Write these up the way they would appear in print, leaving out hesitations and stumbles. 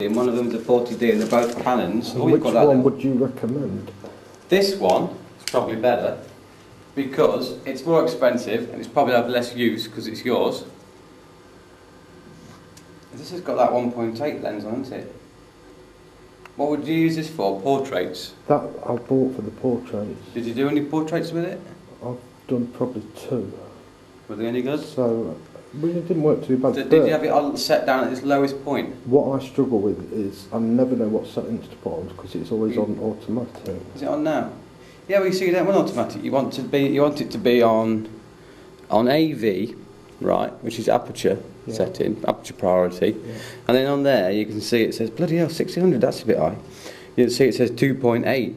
and one of them's a 40D and they're both Canons. So which one would you recommend? This one is probably better because it's more expensive and it's probably have less use because it's yours. This has got that 1.8 lens on, hasn't it? What would you use this for? Portraits? That I bought for the portraits. Did you do any portraits with it? I've done probably 2. Were they any good? So, well, it didn't work too bad. Did you have it all set down at its lowest point? What I struggle with is I never know what settings to put on because it's always on automatic. Is it on now? Yeah, well, you see, you don't want automatic. You want it to be on AV, right, which is aperture setting, aperture priority, and then on there you can see it says bloody hell 1600. That's a bit high. You can see it says 2.8.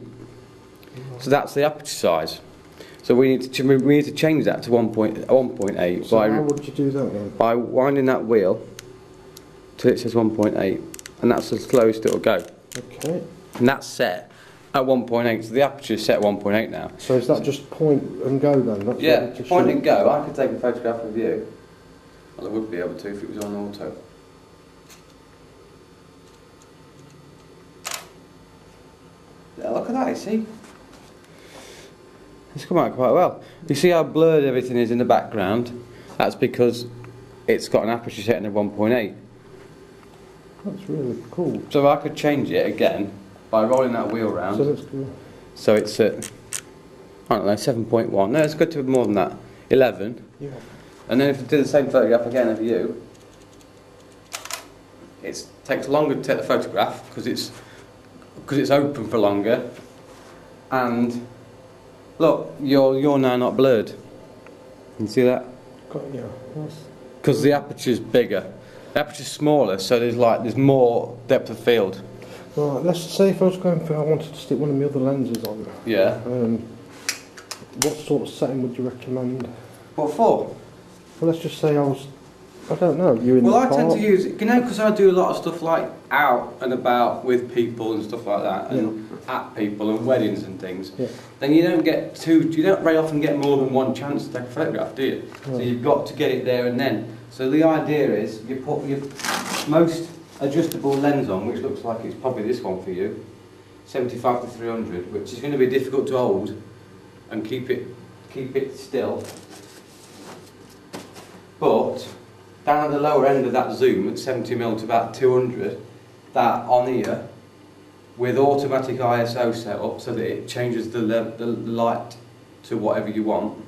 So that's the aperture size. So we need to change that to 1.8. So how would you do that then? By winding that wheel till it says 1.8, and that's the slowest it'll go. Okay. And that's set at 1.8. So the aperture is set at 1.8 now. So is that just point and go then? That's yeah, point and go. I could take a photograph of you. Well, I would be able to if it was on auto. Yeah, look at that, you see? It's come out quite well. You see how blurred everything is in the background? That's because it's got an aperture setting of 1.8. That's really cool. So I could change it again by rolling that wheel round. So that's cool. So it's at, I don't know, 7.1. No, it's got to be more than that. 11. Yeah. And then if you do the same photograph again of you, it takes longer to take the photograph because it's open for longer. And look, you're now not blurred. Can you see that? Yeah. Because the aperture's bigger. The aperture's smaller, so there's more depth of field. Right, let's say if I was going for, I wanted to stick one of my other lenses on. Yeah. What sort of setting would you recommend? What for? Well, let's just say I don't know, you're in the park. Well, I tend to use it, you know, because I do a lot of stuff like out and about with people and stuff like that, and at people and weddings and things. Yeah. Then you don't very often get more than one chance to take a photograph, do you? Yeah. So you've got to get it there and then. So the idea is you put your most adjustable lens on, which looks like it's probably this one for you, 75 to 300, which is going to be difficult to hold and keep it still. But down at the lower end of that zoom at 70mm to about 200, that on here with automatic ISO set up so that it changes the light to whatever you want,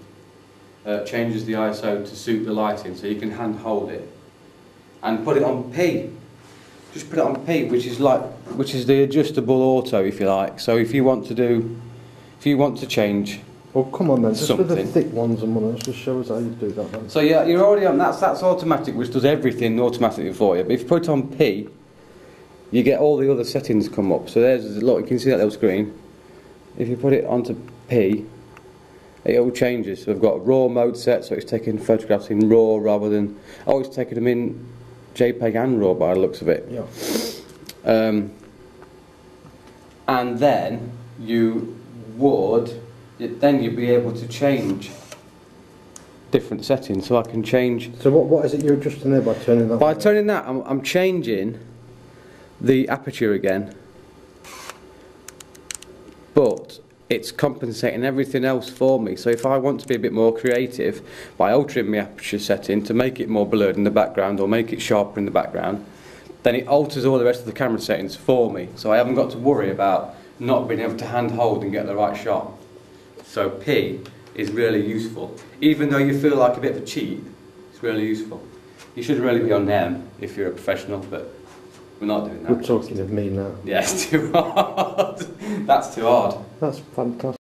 changes the ISO to suit the lighting, so you can hand hold it and put it on P. Just put it on P, which is the adjustable auto, if you like. So if you want to change. Well, come on then, just something. for the thick ones and one else, just show us how you do that then. So yeah, you're already on, that's automatic, which does everything automatically for you. But if you put it on P, you get all the other settings come up. So there's a lot, you can see that little screen. If you put it onto P, it all changes. So we've got RAW mode set, so it's taking photographs in RAW rather than, it's taking them in JPEG and RAW by the looks of it. Yeah. And then you'd be able to change different settings. So I can change. So what is it you're adjusting there by turning that? By turning that, I'm changing the aperture again, but it's compensating everything else for me. So if I want to be a bit more creative by altering my aperture setting to make it more blurred in the background or make it sharper in the background, then it alters all the rest of the camera settings for me. So I haven't got to worry about not being able to hand hold and get the right shot. So P is really useful. Even though you feel like a bit of a cheat, it's really useful. You should really be on them if you're a professional, but we're not doing that. We're talking of me now. Yeah, it's too hard. That's too hard. That's fantastic.